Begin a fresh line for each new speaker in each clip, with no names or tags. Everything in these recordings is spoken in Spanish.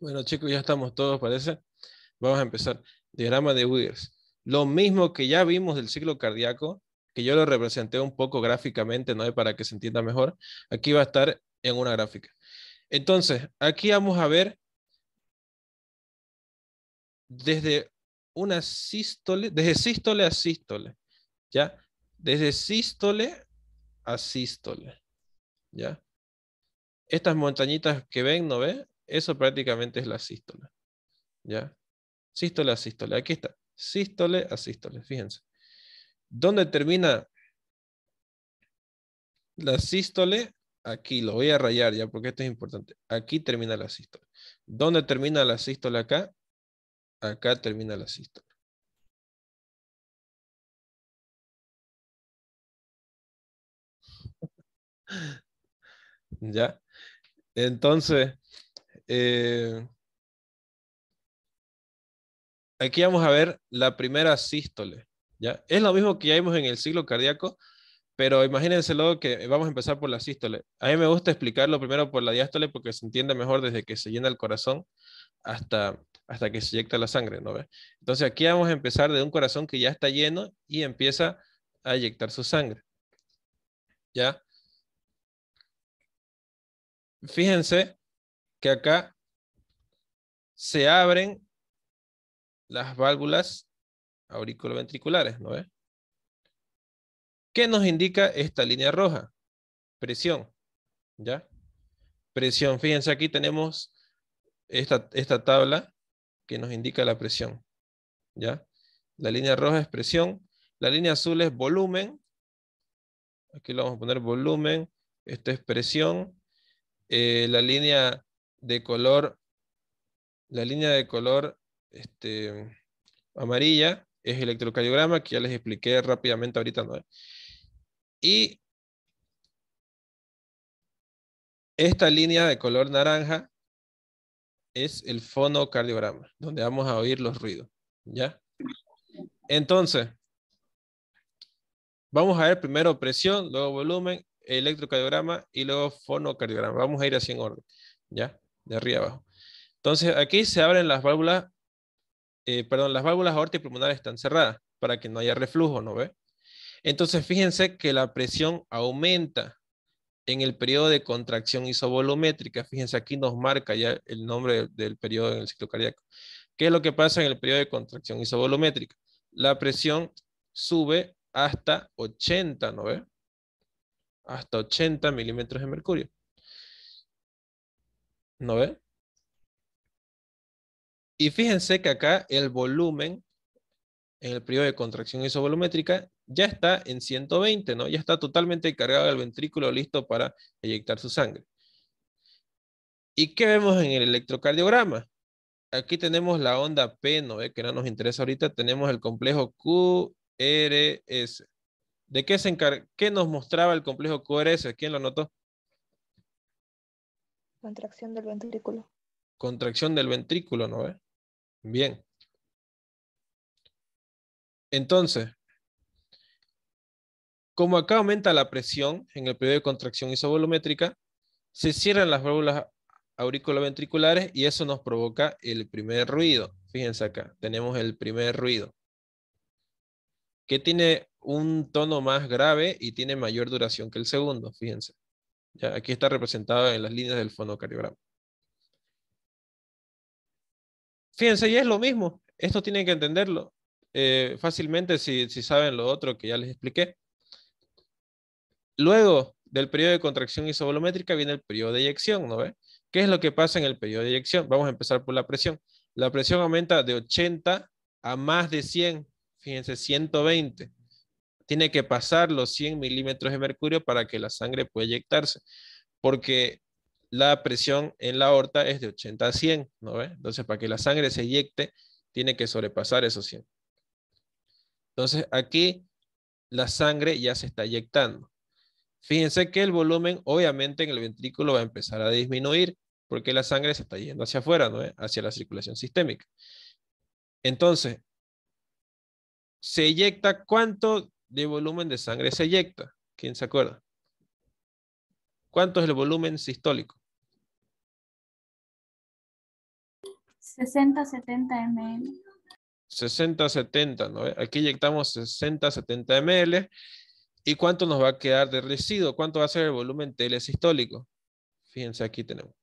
Bueno, chicos, ya estamos todos, parece. Vamos a empezar. Diagrama de Wiggers. Lo mismo que ya vimos del ciclo cardíaco, que yo lo representé un poco gráficamente, ¿no? Para que se entienda mejor. Aquí va a estar en una gráfica. Entonces, aquí vamos a ver desde una sístole, desde sístole a sístole, ¿ya? Desde sístole a sístole, ¿ya? Estas montañitas que ven, ¿no ve? Eso prácticamente es la sístole, ¿ya? Sístole a sístole. Aquí está. Sístole a sístole. Fíjense. ¿Dónde termina la sístole? Aquí. Lo voy a rayar ya porque esto es importante. Aquí termina la sístole. ¿Dónde termina la sístole acá? Acá termina la sístole. ¿Ya? Entonces, eh, aquí vamos a ver la primera sístole. ¿Ya? Es lo mismo que ya vimos en el ciclo cardíaco, pero imagínense luego que vamos a empezar por la sístole. A mí me gusta explicarlo primero por la diástole porque se entiende mejor desde que se llena el corazón hasta que se inyecta la sangre, ¿no ve? Entonces aquí vamos a empezar de un corazón que ya está lleno y empieza a inyectar su sangre, ¿ya? Fíjense que acá se abren las válvulas auriculoventriculares, ¿no ve? ¿Qué nos indica esta línea roja? Presión, ¿ya? Presión, fíjense aquí tenemos esta tabla que nos indica la presión, ¿ya? La línea roja es presión, la línea azul es volumen, aquí lo vamos a poner volumen, esto es presión, la línea de color, la línea de color amarilla es electrocardiograma, que ya les expliqué rápidamente ahorita, ¿no? Y esta línea de color naranja es el fonocardiograma, donde vamos a oír los ruidos, ¿ya? Entonces, vamos a ver primero presión, luego volumen, electrocardiograma y luego fonocardiograma. Vamos a ir así en orden, ¿ya? De arriba abajo. Entonces, aquí se abren las válvulas, perdón, las válvulas aórticas y pulmonares están cerradas para que no haya reflujo, ¿no ve? Entonces, fíjense que la presión aumenta en el periodo de contracción isovolumétrica. Fíjense, aquí nos marca ya el nombre del periodo en el ciclo cardíaco. ¿Qué es lo que pasa en el periodo de contracción isovolumétrica? La presión sube hasta 80, ¿no ve? Hasta 80 milímetros de mercurio. ¿No ve? Y fíjense que acá el volumen en el periodo de contracción isovolumétrica ya está en 120, ¿no? Ya está totalmente cargado el ventrículo listo para eyectar su sangre. ¿Y qué vemos en el electrocardiograma? Aquí tenemos la onda P, ¿no ve? Que no nos interesa ahorita. Tenemos el complejo QRS. ¿De qué se encarga? ¿Qué nos mostraba el complejo QRS? ¿Quién lo notó?
Contracción del ventrículo.
Contracción del ventrículo, ¿no ve? Bien. Entonces, como acá aumenta la presión en el periodo de contracción isovolumétrica, se cierran las válvulas auriculoventriculares y eso nos provoca el primer ruido. Fíjense acá, tenemos el primer ruido, que tiene un tono más grave y tiene mayor duración que el segundo, fíjense. Ya, aquí está representado en las líneas del fonocardiograma. Fíjense, y es lo mismo. Esto tienen que entenderlo fácilmente si saben lo otro que ya les expliqué. Luego del periodo de contracción isovolumétrica viene el periodo de eyección, ¿no ve? ¿Qué es lo que pasa en el periodo de eyección? Vamos a empezar por la presión. La presión aumenta de 80 a más de 100. Fíjense, 120. Tiene que pasar los 100 milímetros de mercurio para que la sangre pueda eyectarse, porque la presión en la aorta es de 80 a 100, ¿no ve? Entonces, para que la sangre se eyecte, tiene que sobrepasar esos 100. Entonces, aquí la sangre ya se está eyectando. Fíjense que el volumen, obviamente, en el ventrículo va a empezar a disminuir porque la sangre se está yendo hacia afuera, ¿no? Hacia la circulación sistémica. Entonces, ¿se eyecta cuánto de volumen de sangre se eyecta? ¿Quién se acuerda? ¿Cuánto es el volumen sistólico?
60-70 ml.
60-70, ¿no? Aquí inyectamos 60-70 ml. ¿Y cuánto nos va a quedar de residuo? ¿Cuánto va a ser el volumen telesistólico? Fíjense, aquí tenemos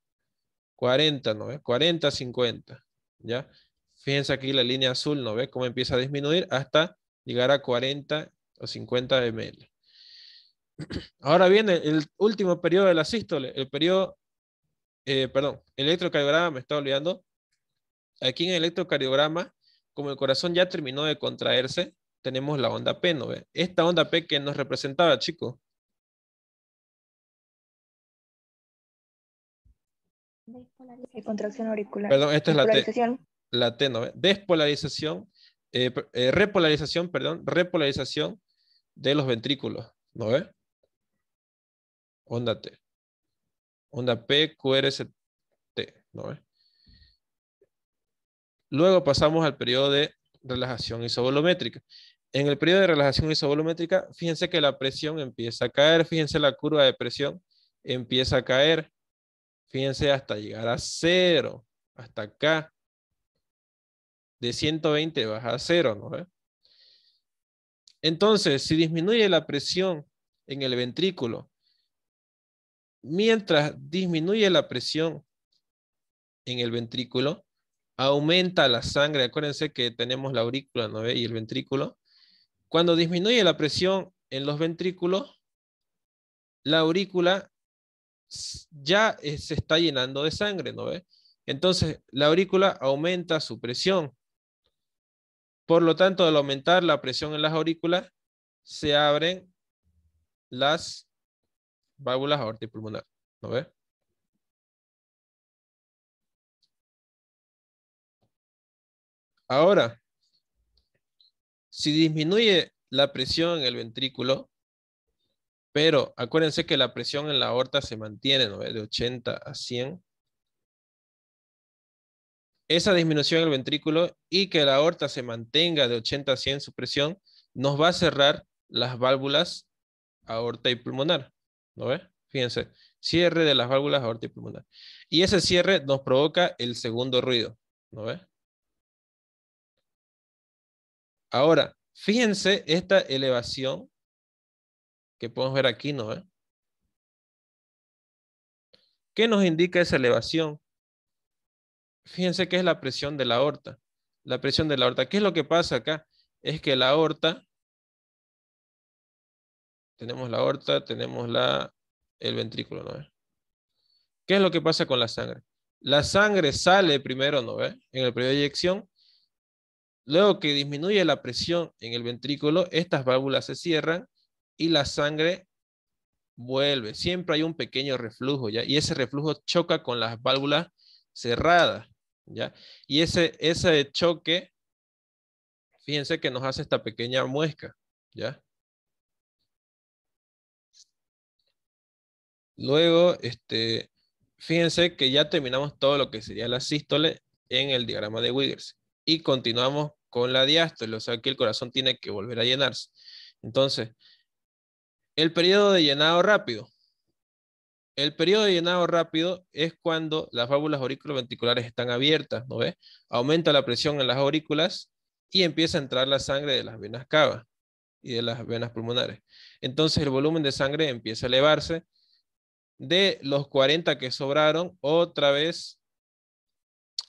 40, ¿no? 40-50, ¿ya? Fíjense aquí la línea azul, ¿no ve? Cómo empieza a disminuir hasta llegar a 40 o 50 ml. Ahora viene el último periodo de la sístole, el periodo, perdón, el electrocardiograma, me estaba olvidando. Aquí en el electrocardiograma, como el corazón ya terminó de contraerse, tenemos la onda P, ¿no ve? Esta onda P que nos representaba, chicos.
Contracción auricular.
Perdón, esta es la T.
Despolarización.
La T, ¿no ve? Despolarización, repolarización, perdón, repolarización de los ventrículos, ¿no ve? Onda T. Onda P, QRST, ¿no ve? Luego pasamos al periodo de relajación isovolumétrica. En el periodo de relajación isovolumétrica, fíjense que la presión empieza a caer, fíjense la curva de presión empieza a caer, fíjense hasta llegar a 0, hasta acá. De 120 baja a 0, ¿no ve? Entonces, si disminuye la presión en el ventrículo, mientras disminuye la presión en el ventrículo, aumenta la sangre. Acuérdense que tenemos la aurícula, ¿no ve? Y el ventrículo. Cuando disminuye la presión en los ventrículos, la aurícula ya se está llenando de sangre, ¿no ve? Entonces, la aurícula aumenta su presión. Por lo tanto, al aumentar la presión en las aurículas, se abren las válvulas aortopulmonares, ¿no ve? Ahora, si disminuye la presión en el ventrículo, pero acuérdense que la presión en la aorta se mantiene, ¿no ve? De 80 a 100. Esa disminución en el ventrículo y que la aorta se mantenga de 80 a 100 su presión, nos va a cerrar las válvulas aorta y pulmonar, ¿no ve? Fíjense, cierre de las válvulas aorta y pulmonar. Y ese cierre nos provoca el segundo ruido, ¿no ve? Ahora, fíjense esta elevación que podemos ver aquí, ¿no ve? ¿Qué nos indica esa elevación? Fíjense que es la presión de la aorta. La presión de la aorta. ¿Qué es lo que pasa acá? Es que la aorta, tenemos la aorta, tenemos el ventrículo, ¿no ve? ¿Qué es lo que pasa con la sangre? La sangre sale primero, ¿no ve? En el periodo de eyección. Luego que disminuye la presión en el ventrículo, estas válvulas se cierran y la sangre vuelve. Siempre hay un pequeño reflujo, ¿ya? Y ese reflujo choca con las válvulas cerradas, ¿ya? Y ese choque, fíjense que nos hace esta pequeña muesca, ¿ya? Luego, fíjense que ya terminamos todo lo que sería la sístole en el diagrama de Wiggers. Y continuamos con la diástole, o sea que el corazón tiene que volver a llenarse. Entonces, el periodo de llenado rápido. El periodo de llenado rápido es cuando las válvulas auriculoventriculares están abiertas, ¿no ves? Aumenta la presión en las aurículas y empieza a entrar la sangre de las venas cavas y de las venas pulmonares. Entonces el volumen de sangre empieza a elevarse de los 40 que sobraron otra vez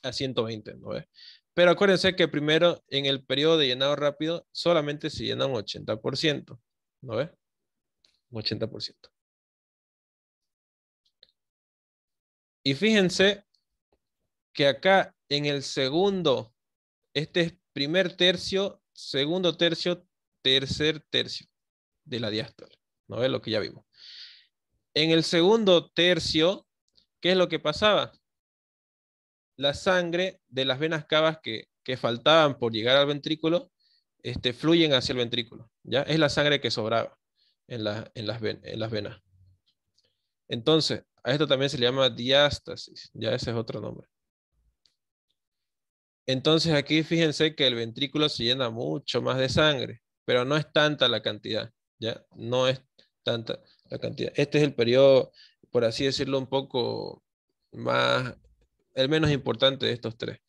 a 120, ¿no ves? Pero acuérdense que primero en el periodo de llenado rápido solamente se llena un 80%, ¿no ves? Un 80%. Y fíjense que acá en el segundo, este es primer tercio, segundo tercio, tercer tercio de la diástole, ¿no ves? Lo que ya vimos. En el segundo tercio, ¿qué es lo que pasaba? La sangre de las venas cavas que faltaban por llegar al ventrículo, fluyen hacia el ventrículo, ¿ya? Es la sangre que sobraba en las venas. Entonces, a esto también se le llama diástasis, ya ese es otro nombre. Entonces aquí fíjense que el ventrículo se llena mucho más de sangre, pero no es tanta la cantidad, ¿ya? No es tanta la cantidad. Este es el periodo, por así decirlo, un poco más, el menos importante de estos tres.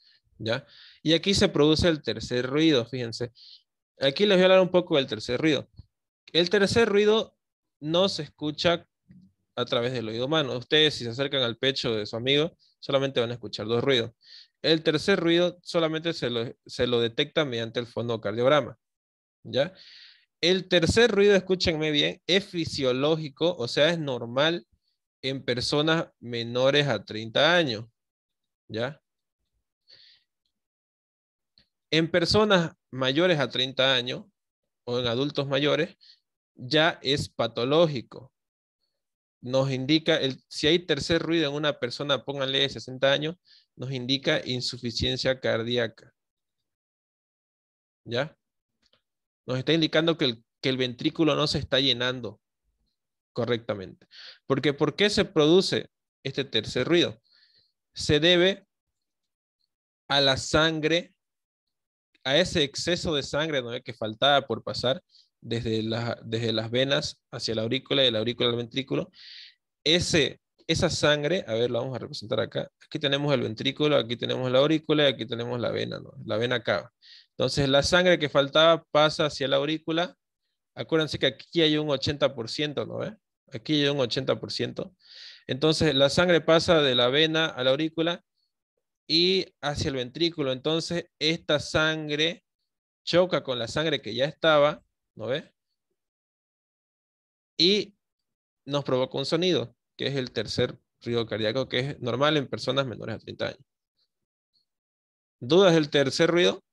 ¿ya? Y aquí se produce el tercer ruido, fíjense. Aquí les voy a hablar un poco del tercer ruido. El tercer ruido no se escucha a través del oído humano. Ustedes, si se acercan al pecho de su amigo, solamente van a escuchar dos ruidos. El tercer ruido solamente se lo detecta mediante el fonocardiograma, ¿ya? El tercer ruido, escúchenme bien, es fisiológico, o sea, es normal en personas menores a 30 años, ¿ya? En personas mayores a 30 años o en adultos mayores, ya es patológico. Nos indica, si hay tercer ruido en una persona, pónganle de 60 años, nos indica insuficiencia cardíaca, ¿ya? Nos está indicando que el ventrículo no se está llenando correctamente. Porque, ¿por qué se produce este tercer ruido? Se debe a la sangre, a ese exceso de sangre, ¿no?, que faltaba por pasar desde las venas hacia la aurícula y de la aurícula al ventrículo. Esa sangre, a ver, la vamos a representar acá. Aquí tenemos el ventrículo, aquí tenemos la aurícula y aquí tenemos la vena, ¿no? La vena acá. Entonces, la sangre que faltaba pasa hacia la aurícula. Acuérdense que aquí hay un 80%, ¿no ve? Aquí hay un 80%. Entonces, la sangre pasa de la vena a la aurícula y hacia el ventrículo. Entonces, esta sangre choca con la sangre que ya estaba, ¿no ve? Y nos provoca un sonido, que es el tercer ruido cardíaco, que es normal en personas menores a 30 años. ¿Dudas del tercer ruido?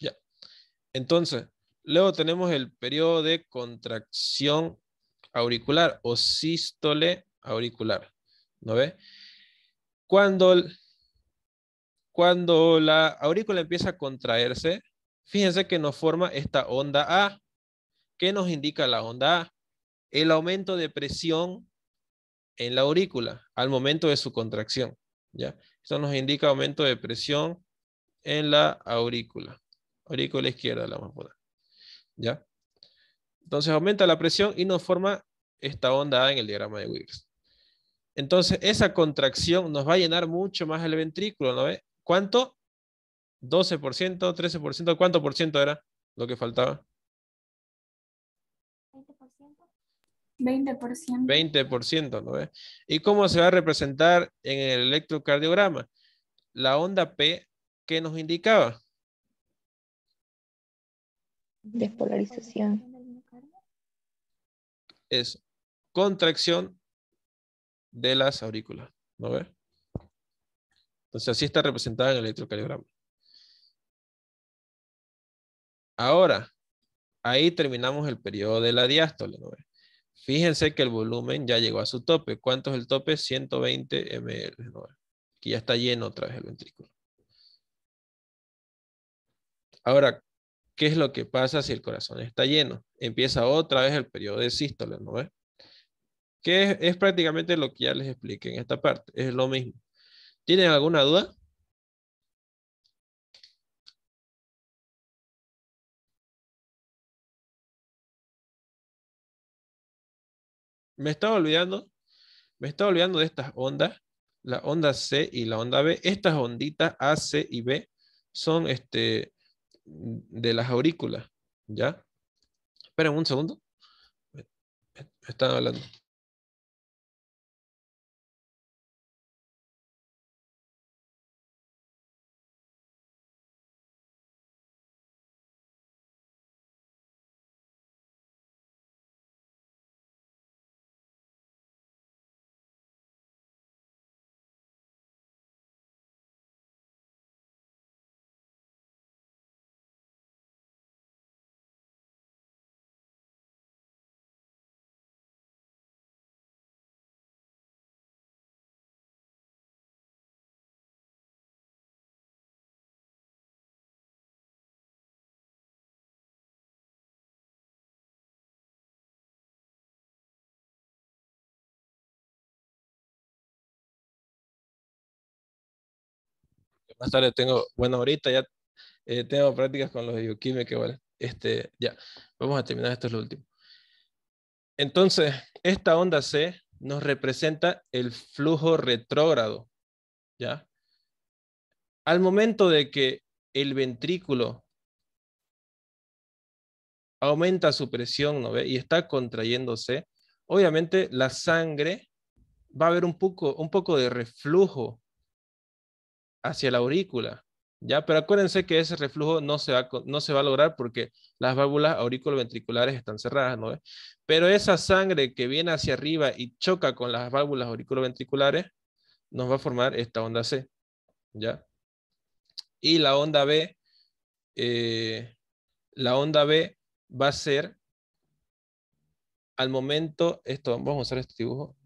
Ya. Entonces, luego tenemos el periodo de contracción auricular o sístole auricular, ¿no ve? Cuando, cuando la aurícula empieza a contraerse, fíjense que nos forma esta onda A. ¿Qué nos indica la onda A? El aumento de presión en la aurícula al momento de su contracción, ¿ya? Esto nos indica aumento de presión en la aurícula. Aurícula izquierda la vamos a poner, ¿ya? Entonces aumenta la presión y nos forma esta onda A en el diagrama de Wilks. Entonces esa contracción nos va a llenar mucho más el ventrículo, ¿no ve? ¿Cuánto? 12%, 13%, ¿cuánto por ciento era lo que faltaba?
20%.
20%, ¿no ve? ¿Y cómo se va a representar en el electrocardiograma? La onda P, ¿qué nos indicaba?
Despolarización.
Es contracción de las aurículas, ¿no ve? Entonces así está representada en el electrocardiograma. Ahora, ahí terminamos el periodo de la diástole, ¿no ve? Fíjense que el volumen ya llegó a su tope. ¿Cuánto es el tope? 120 ml, ¿no ve? Que ya está lleno otra vez el ventrículo. Ahora, ¿qué es lo que pasa si el corazón está lleno? Empieza otra vez el periodo de sístole, ¿no ve? Que es prácticamente lo que ya les expliqué en esta parte. Es lo mismo. ¿Tienen alguna duda? Me estaba olvidando de estas ondas, la onda C y la onda B. Estas onditas A, C y B son de las aurículas, ¿ya? Esperen un segundo. Me están hablando. Más tarde tengo, bueno, ahorita ya tengo prácticas con los de bioquímica, igual. Ya, vamos a terminar, esto es lo último. Entonces, esta onda C nos representa el flujo retrógrado, ¿ya? Al momento de que el ventrículo aumenta su presión, ¿no ve? Y está contrayéndose, obviamente la sangre va a haber un poco de reflujo hacia la aurícula, ¿ya? Pero acuérdense que ese reflujo no se va a lograr porque las válvulas auriculoventriculares están cerradas, ¿no ve? Pero esa sangre que viene hacia arriba y choca con las válvulas auriculoventriculares nos va a formar esta onda C, ¿ya? Y la onda B va a ser al momento, vamos a usar este dibujo,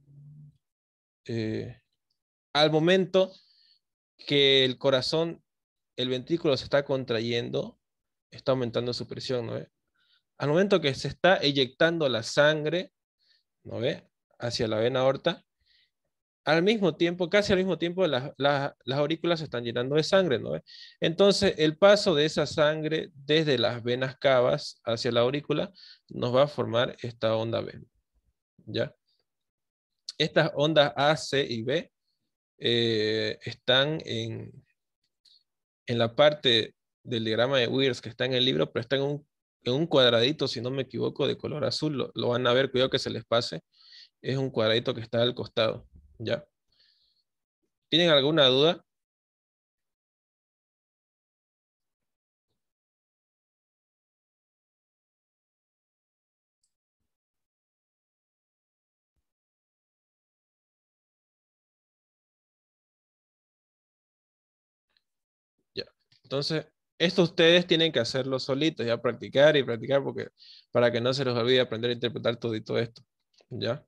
al momento que el corazón, el ventrículo se está contrayendo, está aumentando su presión, ¿no ve? Al momento que se está eyectando la sangre, ¿no ve? Hacia la vena aorta, al mismo tiempo, casi al mismo tiempo, las aurículas se están llenando de sangre, ¿no ve? Entonces, el paso de esa sangre desde las venas cavas hacia la aurícula nos va a formar esta onda B, ¿ya? Estas ondas A, C y B están en la parte del diagrama de Wears que está en el libro, pero está en un cuadradito, si no me equivoco, de color azul. Lo van a ver, cuidado que se les pase. Es un cuadradito que está al costado, ¿ya? ¿Tienen alguna duda? Ya. Entonces, esto ustedes tienen que hacerlo solitos, ya practicar y practicar porque, para que no se les olvide aprender a interpretar todo y todo esto, ¿ya?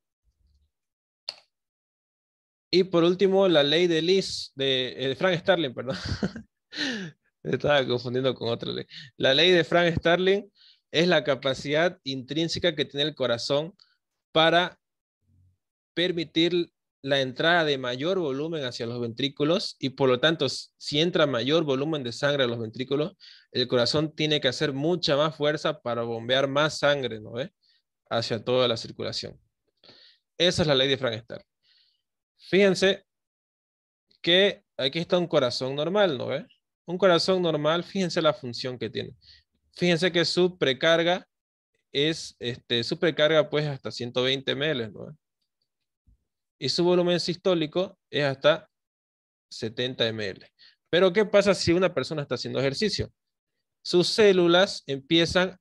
Y por último, la ley de Lis, de Frank Starling, perdón. Me estaba confundiendo con otra ley. La ley de Frank Starling es la capacidad intrínseca que tiene el corazón para permitir la entrada de mayor volumen hacia los ventrículos y por lo tanto, si entra mayor volumen de sangre a los ventrículos, el corazón tiene que hacer mucha más fuerza para bombear más sangre, ¿no ve? Hacia toda la circulación. Esa es la ley de Frank Starling. Fíjense que aquí está un corazón normal, ¿no ve? Un corazón normal, fíjense la función que tiene. Fíjense que su precarga es, su precarga pues hasta 120 ml, ¿no? Y su volumen sistólico es hasta 70 ml. Pero ¿qué pasa si una persona está haciendo ejercicio? Sus células empiezan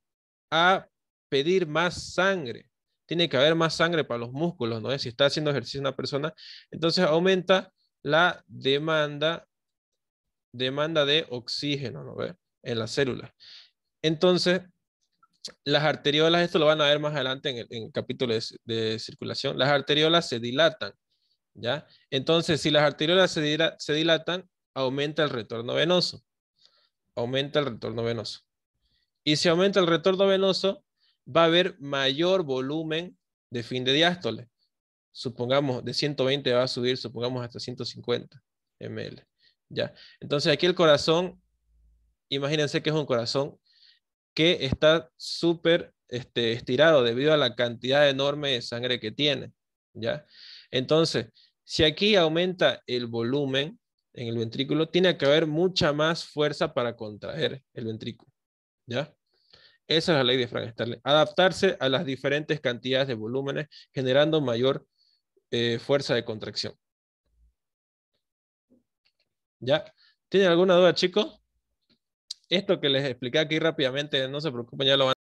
a pedir más sangre. Tiene que haber más sangre para los músculos, ¿no? Si está haciendo ejercicio una persona, entonces aumenta la demanda de oxígeno, ¿no ve? En las células. Entonces, las arteriolas, esto lo van a ver más adelante en el capítulo de circulación, las arteriolas se dilatan, ¿ya? Entonces, si las arteriolas se dilatan, aumenta el retorno venoso. Aumenta el retorno venoso. Y si aumenta el retorno venoso, va a haber mayor volumen de fin de diástole. Supongamos, de 120 va a subir, supongamos, hasta 150 ml, ¿ya? Entonces, aquí el corazón, imagínense que es un corazón que está súper estirado debido a la cantidad enorme de sangre que tiene, ¿ya? Entonces, si aquí aumenta el volumen en el ventrículo, tiene que haber mucha más fuerza para contraer el ventrículo, ¿ya? Esa es la ley de Frank Starling. Adaptarse a las diferentes cantidades de volúmenes, generando mayor fuerza de contracción. ¿Ya? ¿Tienen alguna duda, chicos? Esto que les expliqué aquí rápidamente, no se preocupen, ya lo van